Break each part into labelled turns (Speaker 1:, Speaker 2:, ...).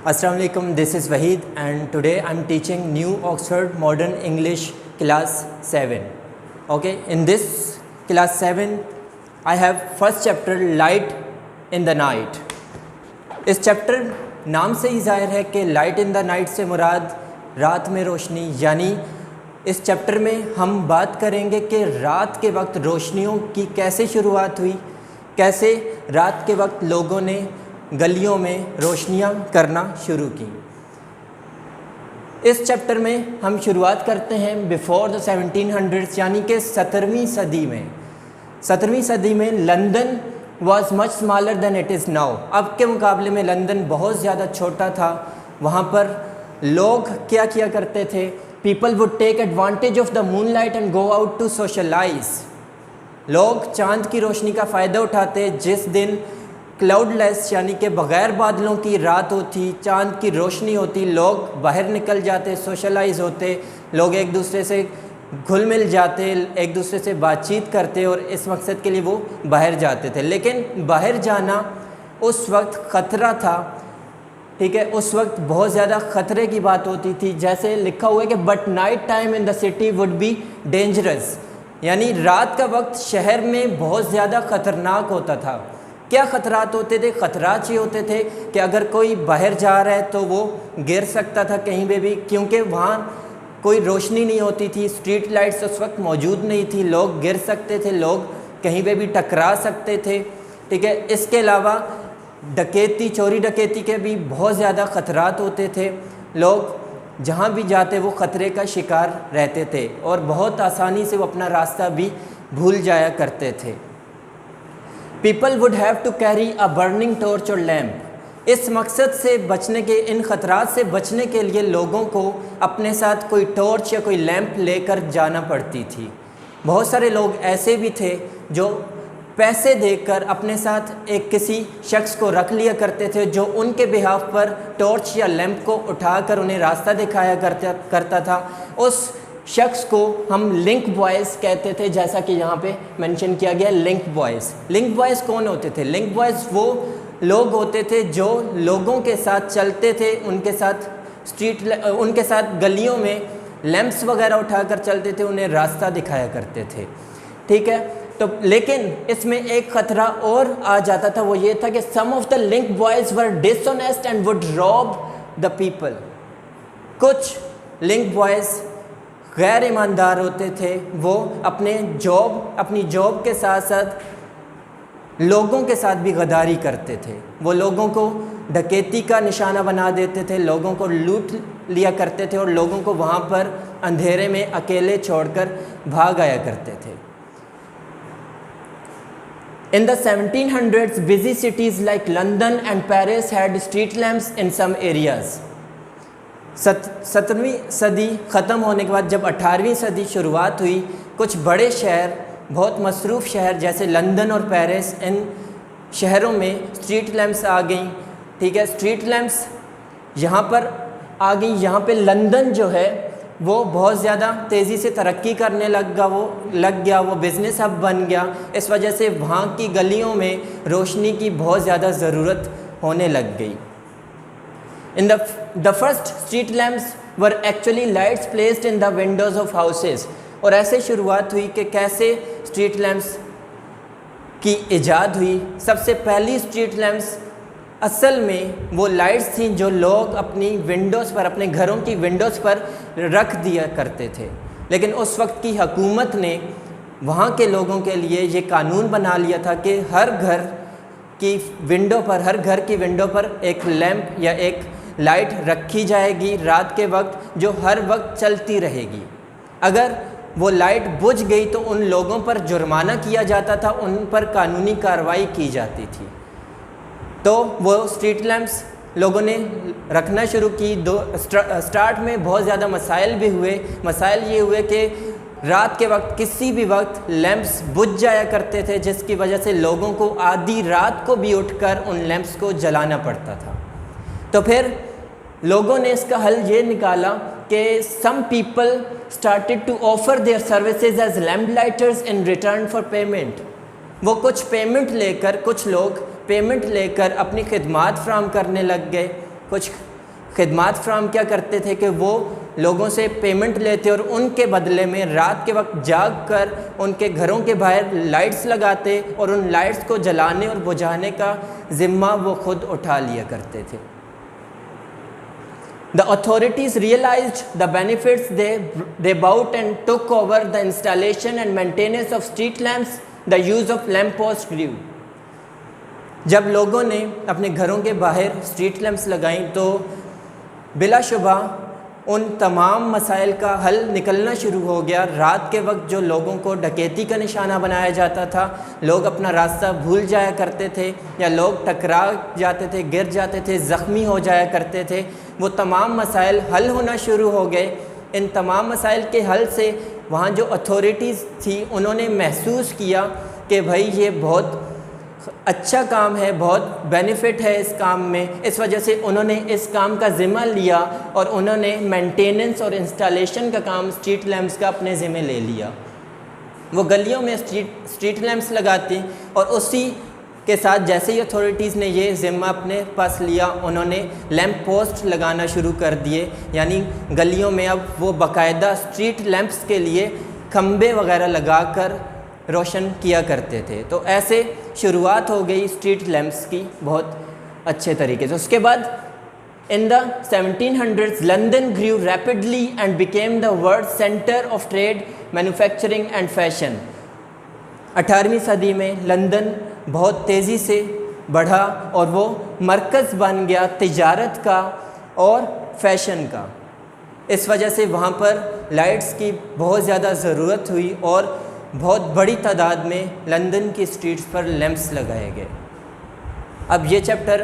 Speaker 1: Assalamu alaikum, this is Wahid and today I'm teaching New Oxford Modern English class 7. Okay, in this class 7 I have first chapter Light in the Night. इस chapter नाम से ही ज़ाहिर है कि light in the night से मुराद रात में रोशनी, यानी इस चैप्टर में हम बात करेंगे कि रात के वक्त रोशनियों की कैसे शुरुआत हुई, कैसे रात के वक्त लोगों ने गलियों में रोशनियां करना शुरू की। इस चैप्टर में हम शुरुआत करते हैं बिफोर द 1700s, यानी कि 17वीं सदी में। 17वीं सदी में London was much smaller than it is now. अब के मुकाबले में लंदन बहुत ज़्यादा छोटा था। वहाँ पर लोग क्या किया करते थे? People would take advantage of the moon light and go out to socialise. लोग चाँद की रोशनी का फ़ायदा उठाते। जिस दिन क्लाउडलेस यानी कि बग़ैर बादलों की रात होती, चाँद की रोशनी होती, लोग बाहर निकल जाते, सोशलाइज होते, लोग एक दूसरे से घुल मिल जाते, एक दूसरे से बातचीत करते और इस मकसद के लिए वो बाहर जाते थे। लेकिन बाहर जाना उस वक्त ख़तरा था, ठीक है, उस वक्त बहुत ज़्यादा ख़तरे की बात होती थी। जैसे लिखा हुआ है कि but night time in the city would be dangerous, यानी रात का वक्त शहर में बहुत ज़्यादा ख़तरनाक होता था। क्या ख़तरात होते थे? ख़तरात ये होते थे कि अगर कोई बाहर जा रहा है तो वो गिर सकता था कहीं पे भी, क्योंकि वहाँ कोई रोशनी नहीं होती थी, स्ट्रीट लाइट्स उस वक्त मौजूद नहीं थी, लोग गिर सकते थे, लोग कहीं पे भी टकरा सकते थे, ठीक है। इसके अलावा डकैती, चोरी डकैती के भी बहुत ज़्यादा ख़तरात होते थे। लोग जहाँ भी जाते वो ख़तरे का शिकार रहते थे और बहुत आसानी से वो अपना रास्ता भी भूल जाया करते थे। People would have to carry a burning torch और लैम्प। इस मकसद से बचने के, इन ख़तरात से बचने के लिए लोगों को अपने साथ कोई टॉर्च या कोई लैंप लेकर जाना पड़ती थी। बहुत सारे लोग ऐसे भी थे जो पैसे देकर अपने साथ एक किसी शख्स को रख लिया करते थे जो उनके बिहाफ पर टॉर्च या लैंप को उठाकर उन्हें रास्ता दिखाया करता था। उस शख्स को हम लिंक बॉयज़ कहते थे, जैसा कि यहाँ पे मेंशन किया गया लिंक बॉयज़। लिंक बॉयज़ कौन होते थे? लिंक बॉयज़ वो लोग होते थे जो लोगों के साथ चलते थे, उनके साथ गलियों में लैंप्स वगैरह उठाकर चलते थे, उन्हें रास्ता दिखाया करते थे, ठीक है। तो लेकिन इसमें एक ख़तरा और आ जाता था, वो ये था कि some of the link boys were dishonest and would rob the people. कुछ लिंक बॉयज़ गैर ईमानदार होते थे, वो अपनी जॉब के साथ साथ लोगों के साथ भी गद्दारी करते थे। वो लोगों को डकैती का निशाना बना देते थे, लोगों को लूट लिया करते थे और लोगों को वहाँ पर अंधेरे में अकेले छोड़कर भाग आया करते थे। In the 1700s, busy cities like London and Paris had street lamps in some areas. 17वीं सदी ख़त्म होने के बाद जब 18वीं सदी शुरुआत हुई, कुछ बड़े शहर, बहुत मसरूफ़ शहर जैसे लंदन और पेरिस, इन शहरों में स्ट्रीट लैम्प्स आ गई, ठीक है। स्ट्रीट लैम्प्स यहाँ पर आ गई। यहाँ पे लंदन जो है वो बहुत ज़्यादा तेज़ी से तरक्की करने लग गया, वो बिज़नेस हब बन गया। इस वजह से वहाँ की गलियों में रोशनी की बहुत ज़्यादा ज़रूरत होने लग गई। In the first street lamps were actually lights placed in the windows of houses. और ऐसे शुरुआत हुई कि कैसे स्ट्रीट लैम्प्स की इजाद हुई। सबसे पहली स्ट्रीट लैम्प्स असल में वो लाइट्स थीं जो लोग अपनी विंडोज़ पर, अपने घरों की विंडोज़ पर रख दिया करते थे। लेकिन उस वक्त की हुकूमत ने वहाँ के लोगों के लिए ये कानून बना लिया था कि हर घर की विंडो पर एक लैंप या एक लाइट रखी जाएगी रात के वक्त, जो हर वक्त चलती रहेगी। अगर वो लाइट बुझ गई तो उन लोगों पर जुर्माना किया जाता था, उन पर कानूनी कार्रवाई की जाती थी। तो वो स्ट्रीट लैम्प्स लोगों ने रखना शुरू की। स्टार्ट में बहुत ज़्यादा मसाइल भी हुए। मसाइल ये हुए कि रात के वक्त किसी भी वक्त लैंप्स बुझ जाया करते थे, जिसकी वजह से लोगों को आधी रात को भी उठकर उन लैंप्स को जलाना पड़ता था। तो फिर लोगों ने इसका हल ये निकाला कि some people started to offer their services as lamp lighters in return for payment. वो कुछ लोग पेमेंट लेकर अपनी खिदमात फ्राहम करने लग गए। कुछ خدمات فراہم کیا کرتے تھے کہ وہ لوگوں سے پیمنٹ لیتے اور ان کے بدلے میں رات کے وقت جاگ کر ان کے گھروں کے باہر لائٹس لگاتے اور ان لائٹس کو جلانے اور بجھانے کا ذمہ وہ خود اٹھا لیا کرتے تھے. The authorities realized the benefits. They bought and took over the installation and maintenance of street lamps. The use of lamp posts grew. جب لوگوں نے اپنے گھروں کے باہر اسٹریٹ لیمپس لگائیں تو بلا شبہ ان تمام مسائل کا حل نکلنا شروع ہو گیا. رات کے وقت جو لوگوں کو ڈکیتی کا نشانہ بنایا جاتا تھا, لوگ اپنا راستہ بھول جایا کرتے تھے یا لوگ ٹکرا جاتے تھے, گر جاتے تھے, زخمی ہو جایا کرتے تھے, وہ تمام مسائل حل ہونا شروع ہو گئے. ان تمام مسائل کے حل سے وہاں جو اتھارٹیز تھی انہوں نے محسوس کیا کہ بھائی یہ بہت اچھا کام ہے, بہت بینیفٹ ہے اس کام میں. اس وجہ سے انہوں نے اس کام کا ذمہ لیا اور انہوں نے مینٹیننس اور انسٹالیشن کا کام اسٹریٹ لیمپس کا اپنے ذمہ لے لیا. وہ گلیوں میں اسٹریٹ لیمپس لگاتی اور اسی کے ساتھ جیسے ہی اتھارٹیز نے یہ ذمہ اپنے پاس لیا انہوں نے لیمپ پوسٹ لگانا شروع کر دیے. یعنی گلیوں میں اب وہ باقاعدہ اسٹریٹ لیمپس کے لیے کھمبے وغیرہ لگا کر روشن کیا کرتے تھے. تو ایسے شروعات ہو گئی اسٹریٹ لیمپس کی بہت اچھے طریقے سے. اس کے بعد in the 1700s London grew rapidly and became the world's center of trade, manufacturing and fashion. 18ویں صدی میں لندن بہت تیزی سے بڑھا اور وہ مرکز بن گیا تجارت کا اور فیشن کا. اس وجہ سے وہاں پر لائٹس کی بہت زیادہ ضرورت ہوئی اور بہت بڑی تعداد میں لندن کی اسٹریٹس پر لیمپس لگائے گئے. اب یہ چیپٹر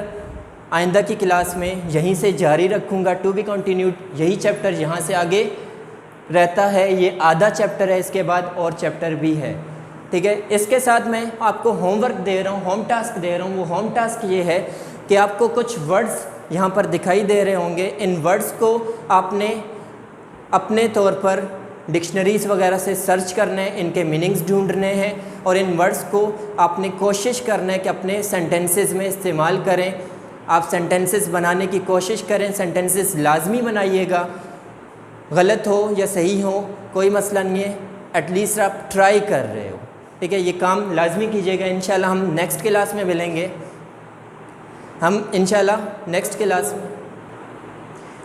Speaker 1: آئندہ کی کلاس میں یہیں سے جاری رکھوں گا, ٹو بی کنٹینیوڈ. یہی چیپٹر یہاں سے آگے رہتا ہے, یہ آدھا چیپٹر ہے, اس کے بعد اور چیپٹر بھی ہے. ٹھیک ہے, اس کے ساتھ میں آپ کو ہوم ورک دے رہا ہوں, ہوم ٹاسک دے رہا ہوں. وہ ہوم ٹاسک یہ ہے کہ آپ کو کچھ ورڈز یہاں پر دکھائی دے رہے ہوں گے. ان ورڈز کو آپ نے اپنے طور پر ڈکشنریز وغیرہ سے سرچ کرنا ہے, ان کے میننگز ڈھونڈنے ہیں اور ان ورڈز کو آپ نے کوشش کرنا ہے کہ اپنے سینٹنسز میں استعمال کریں. آپ سینٹنسز بنانے کی کوشش کریں, سینٹنسز لازمی بنائیے گا, غلط ہو یا صحیح ہو کوئی مسئلہ نہیں ہے, ایٹ لیسٹ آپ ٹرائی کر رہے ہو. ٹھیک ہے, یہ کام لازمی کیجیے گا. انشاءاللہ ہم نیکسٹ کلاس میں ملیں گے, ہم انشاءاللہ نیکسٹ کلاس میں.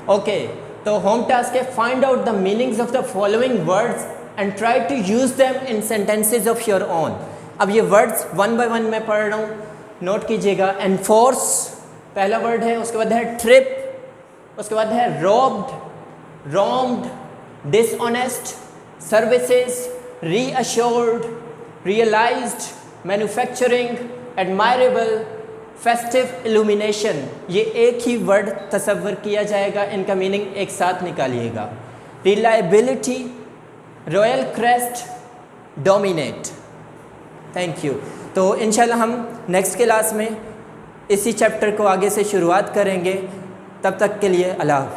Speaker 1: اوکے, تو ہوم ٹاسک ہے find out the meanings of the following words and try to use them in sentences of your own. اب یہ ورڈز ون بائی ون میں پڑھ رہا ہوں, نوٹ کیجیے گا. انفورس پہلا ورڈ ہے, اس کے بعد ہے ٹرپ, اس کے بعد ہے robbed, roamed, dishonest, services, reassured, realised, manufacturing, admirable, festive illumination. یہ ایک ہی ورڈ تصور کیا جائے گا, ان کا میننگ ایک ساتھ نکالیے گا. Reliability, royal crest, dominate. Thank you. تو انشاءاللہ ہم نیکسٹ کلاس میں اسی چیپٹر کو آگے سے شروعات کریں گے. تب تک کے لیے اللہ حافظ.